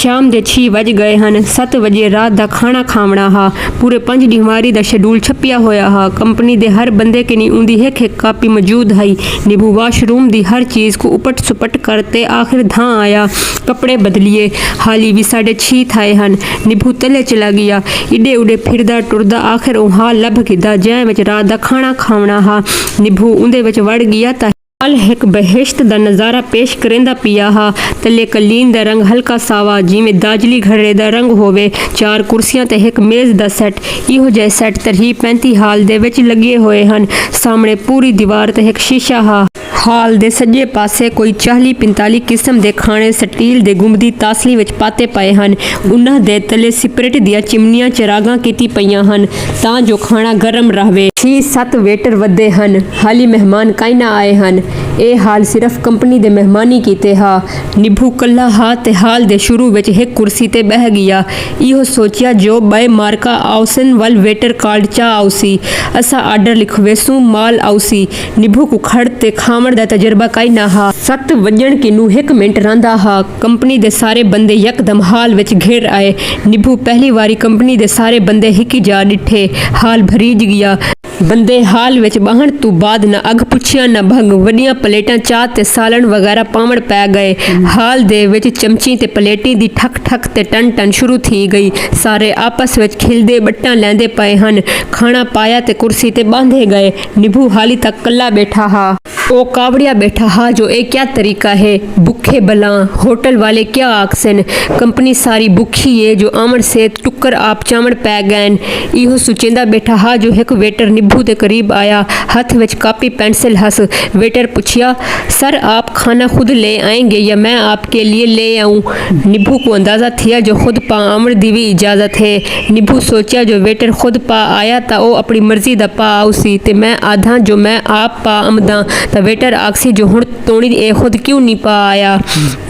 शाम दे 6 वज गए हैं। 7 वजे रात का खाना खावना हा। पूरे 5 डिमारी का शेड्यूल छपिया होया हा। कंपनी दे हर बंदे के नी उंदी एक कापी मौजूद है। निभू वाशरूम दी हर चीज़ को उपट सुपट करते आखिर धां आया। कपड़े बदलिए, हाली भी 6:30 थाए हैं। निभू तले चला गया, इडे उडे फिरदा टुरदा आखिर वो हाल लभ गिदा जै विच रात का खाना खावना हा। निभू उंदे विच वड़ गया ता हाल एक बहिश्त दा नज़ारा पेश करेंदा पिया हा। तले कलीन दा रंग हल्का सावा जिमें दाजली घड़े दा रंग होवे। 4 कुर्सियां ते एक मेज़ दा सेट। इहो जे सेट 30-35 हाल दे विच लगे हुए हैं। सामने पूरी दीवार ते एक शीशा हा। हाल दे सज्जे पासे कोई 40-45 किस्म दे खाने स्टील दे गुंबदी तासली विच पाते पए हैं। उन्हां दे तले सिपरेट दियां चिमनियां चिरागां कीती पईयां हैं तां जो खाना गर्म रहे। 6-7 वेटर वधे हैं, हाली मेहमान काई ना आए हैं। ये हाल सिर्फ कंपनी दे मेहमानी कीते हा। निभू कला हा ते हाल दे शुरू विच एक कुर्सी ते बह गया। इहो सोचिया जो बे मार्का आउसन वल वेटर कार्ड चा आउसी, असा आर्डर लिखवेसू माल आउसी। निभू को खड़ ते खावण दा तजर्बा काई ना हा। 7 वजण किनू 1 मिनट रंदा हा। कंपनी दे सारे बंदे यकदम हाल विच घिर आए। निभू पहली वारी कंपनी दे सारे बंदे हिकी जा डिठे। हाल भरीज गया। बंदे हाल विच बहण तो बाद न अग पुछिया न भंग। वड्डियां प्लेटां चाह ते सालन वगैरह पावण पै गए। हाल दे विच चमची ते प्लेटी दी ठक ठक ते टन टन शुरू थी गई। सारे आपस विच खिलदे बट्टां लैंदे पए हन। खाना पाया ते कुर्सी ते बांधे गए। निभू हाली तक कला बैठा हा। ओ कावड़िया बैठा हा जो ए क्या तरीका है। भुखे बला होटल वाले क्या आखसन। कंपनी सारी भुखी है जो आमण से टुक्कर आप चावण पै गए। इहो सुचेंदा बैठा हा जो एक वेटर निभू के करीब आया। हाथ विच कापी पेंसिल हस। वेटर पूछिया, सर आप खाना खुद ले आएंगे या मैं आपके लिए ले आऊं। निभू को अंदाजा थिया जो खुद पा आमण दी भी इजाजत है। निभू सोचा जो वेटर खुद पा आया ता ओ अपनी मर्जी दा पा आउसी ते मैं आधा जो मैं आप पा आमदा ता वेटर आखसी जो हुण तोणी ए खुद क्यों नहीं पा आया।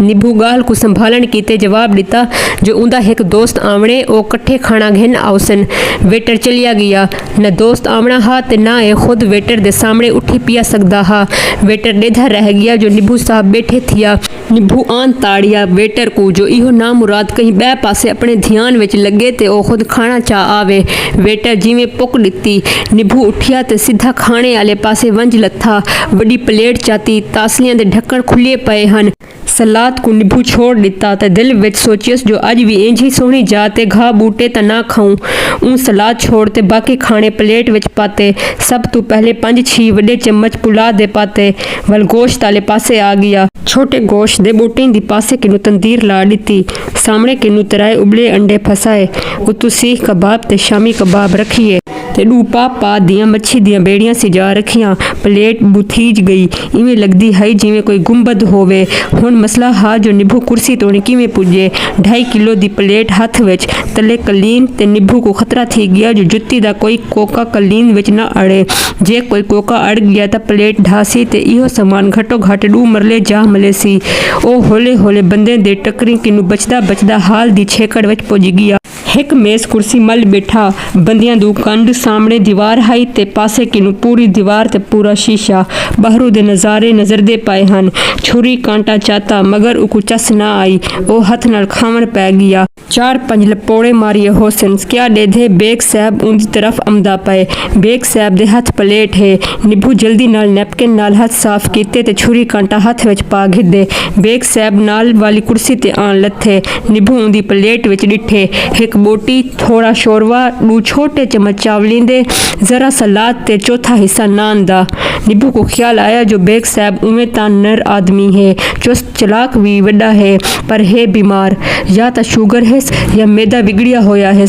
निभू गाल को संभालन कीते जवाब दिता जो उंदा एक दोस्त आवणे ओ कट्ठे खाना घेन आउसन। वेटर चलिया गया। न दोस्त आवना हा ते ना ए खुद वेटर दे सामने उठी पिया सकदा हा। वेटर डेधा रह गया जो निभू साहब बैठे थिया। निभू आन ताड़िया वेटर को जो इहो ना मुराद कहीं बै पासे अपने ध्यान विच लगे ते ओ खुद खाना चा आवे। वेटर जिवें पुक दिती। निभू उठिया ते सीधा खाने आले पासे वंज लथा। वड्डी प्लेट चाती, तासलियां दे ढक्कन खुले पए हन। सलाद को निभू छोड़ दिता ते दिल विच सोचियस जो अज भी इंज ही सोहनी जाते घा बूटे ता ना खाऊं। ऊं सलाद छोड़ते बाकी खाने प्लेट विच पाते। सब तो पहले 5-6 वड्डे चम्मच पुलाव दे पाते। वल गोश्त आले पासे आ गया। छोटे गोश्त दे बूटें दी पासे किनू तंदीर ला दिती। सामने किनू तराए उबले अंडे फसाए। उतू सीख कबाब ते शामी कबाब रखिए ते डू पा दियां मच्छी दियां बेड़ियां सिजा रखियां। प्लेट बुथीज गई। इवें लगदी है जिवें कोई गुंबद होवे। हुण मसला हा जो निभू कुर्सी तोड़ी किवें पुजे। 2.5 किलो दी प्लेट हथ विच, तले कलीन ते निभू को खतरा थी गया जो जुत्ती दा कोई कोका कलीन विच ना अड़े। जे कोई कोका अड़ गया ता प्लेट ढासी ते इहो सामान घटो घट 2 मरले जा मले सी। ओ होले होले बंदे दे टकरी किनू बचदा बचदा हाल दी छेकड़ विच पुज गया। एक मेज कुर्सी मल बैठा। बंदियां दू कंड सामने दीवार हाई ते पासे किनू पूरी दीवार ते पूरा शीशा। बाहरों दे नज़ारे नजरदे पाए हन। छुरी कांटा चाता मगर उको चस ना आई। ओ हथ नाल खावण पै गया। 4-5 लपोड़े मारिए होसन। क्या डेधे बेग साहब उनकी तरफ आमदा पए। बेग साहब दे हथ प्लेट है। निभू जल्दी नाल नैपकिन नाल हथ साफ कीते ते छुरी कांटा हथ विच पा घिदे। बेग साहब नाल वाली कुर्सी ते आन लथे। निभू उनकी प्लेट विच डिठे। एक बोटी, थोड़ा शोरवा, 2 छोटे चम्मच चावलीं दे, जरा सलाद ते चौथा हिस्सा नान दा। निभू को ख्याल आया जो बेग साहब उमें ता नर आदमी है, चुस्त चलाक भी वड्डा है पर है बीमार। या ता शुगर है या मैदा बिगड़िया होया है।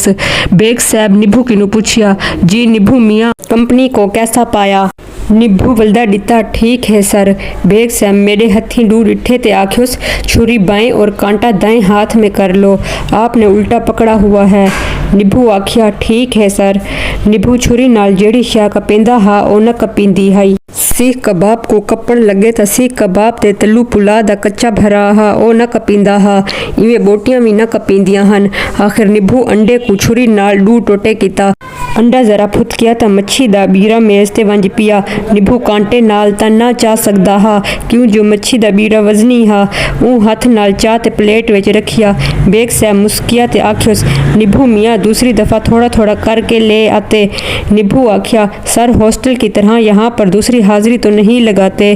बेग साहब निभू किनू पूछिया, जी निभू मियाँ कंपनी को कैसा पाया। निभू वल्दा डिता, ठीक है सर। बेग साहब मेरे हथी डू डिठे ते आख्योस, छुरी बाएं और कांटा दाएं हाथ में कर लो, आपने उल्टा पकड़ा हुआ है। निभू आख्या, ठीक है सर। निभू छुरी नाल जेड़ी शै कपेंदा हा ओ न कपींदी हाई। सीख कबाब को कपड़ लगे तो सीख कबाब ते तलू पुला दा कच्चा भरा हा ओ न कपींदा हा। इवें बोटियां भी न कपींदियां हन। आखिर निभू अंडे को छुरी नाल 2 टोटे कीता। अंडा जरा फुतकिया तो मच्छी दा बीरा मेज़ ते वंज पिया। निभू कांटे नाल तां ना चाह सकदा हा, क्यों जो मच्छी दा बीरा वजनी हा। ऊ हथ नाल चाह ते प्लेट विच रखिया। बेग साहब मुस्किया ते आख्योस, निभू मियाँ दूसरी दफ़ा थोड़ा थोड़ा करके ले आते। निभू आख्या, सर हॉस्टल की तरह यहाँ पर दूसरी हाजिरी तो नहीं लगाते।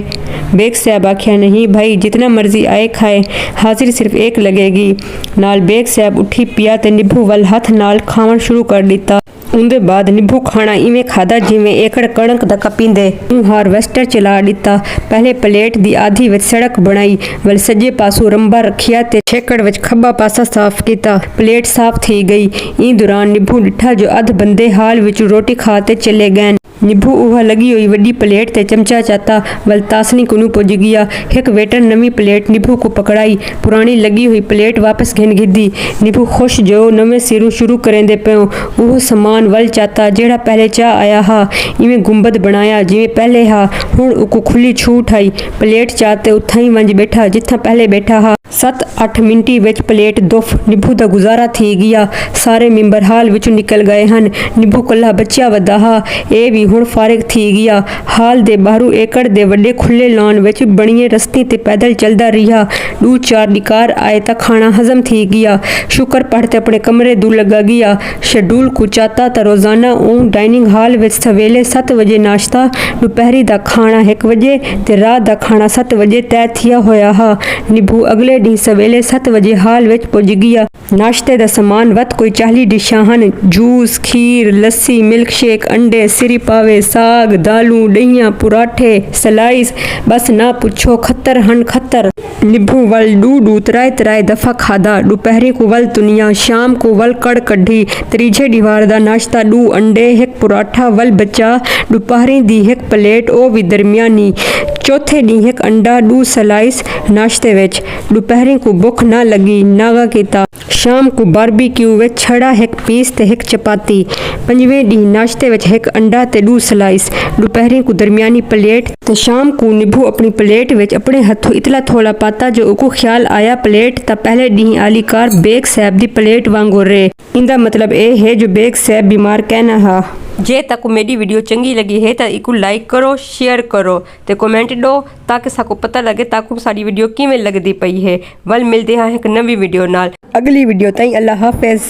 बेग साहब आख्या, नहीं भाई, जितना मर्जी आए खाए, हाजिरी सिर्फ एक लगेगी। नाल बेग साहब उठी पिया ते निभू वल हथ नाल खावन शुरू कर दिता। उनदे बाद निभू खाना इवें खादा जिवें एकड़ कणक दा कपींदे। हारवेस्टर चला दिता। पहले प्लेट दी आधी विच सड़क बनाई, वल सज्जे पासों रंबा रखिया ते छेकड़ विच खब्बा पासा साफ कीता। प्लेट साफ थी गई। ई दौरान निभू डिठा जो अध बंदे हाल विच रोटी खाते चले गए। निभू उहा लगी हुई वड्डी प्लेट ते चमचा चाता वल तासनी कुनू पुज गया। एक वेटर नवी प्लेट निभू को पकड़ाई। पुरानी लगी हुई प्लेट वापस घिन गिद्दी। निभू खुश जो नवे सिरों शुरू करेंदे पियो। वो समान वल चाता जेड़ा पहले चा आया हा। इवें गुंबद बनाया जिवें पहले हा। हुण उको खुली छूट आई। प्लेट चाते उथा ही वंज बैठा जिथा पहले बैठा हा। 7-8 मिंटी विच प्लेट दुफ। निभू दा गुजारा थी गया। सारे मिंबर हाल विचों निकल गए हन। निभू कल्ला बच्चा वदा हा। ए भी हुण फारिग थी गया। हाल दे बाहरों एकड़ दे वड्डे खुले लॉन विच बणिए रस्ते ते पैदल चलदा रिहा। 2-4 डिकार आए तां खाना हजम थी गया। शुक्र पढ़ते अपने कमरे दूर लगा गया। शेड्यूल को चाहता तां रोजाना ऊं डाइनिंग हाल विच सवेले 7 बजे नाश्ता, दोपहरी दा खाना 1 बजे ते रात दा खाना 7 बजे तय थिया होया हा। निभू अगले दी सवेले 7 बजे हाल विच पुज गया। नाश्ते दा समान वत कोई 40 डिशां हन। जूस, खीर, लस्सी, मिल्क शेक, अंडे, सिरी पावे, साग, दालूं, डहियां, पुराठे, सलाइस, बस ना पुछो, खत्तर हन खत्तर। निभू वल डू तराए दफा खादा। दोपहरी को वल तुनिया, शाम को वल कड़ कढ़ी। त्रीजे दीवार दा नाश्ता 2 अंडे, 1 पुराठा वल बचा। दोपहरी दी 1 प्लेट ओ भी दरमियानी। चौथे दी 1 अंडा, 2 सलाइस नाश्ते विच। दोपहरी को भुख ना लगी, नागा कीता। शाम को बारबीक्यू विच छड़ा 1 पीस ते 1 चपाती। पंजवें दी नाश्ते विच 1 अंडा ते 2 सलाइस। दोपहरी को दरमियानी प्लेट ते शाम को निभू अपनी प्लेट विच अपने हथों इतला थोड़ा पाता जो उको ख्याल आया प्लेट ता पहले दी आली कार बेग साहब दी प्लेट वांगो रे। इंदा मतलब ए है जो बेग साहब बीमार कहना हा। जे तक मेरी वीडियो चंगी लगी है तो इको लाइक करो, शेयर करो ते कमेंट दो ताकि साको पता लगे ताकू सारी वीडियो किवें लगदी पई है। वल मिलदे हां एक नवी वीडियो नाल। अगली वीडियो ताईं अल्लाह हाफिज़।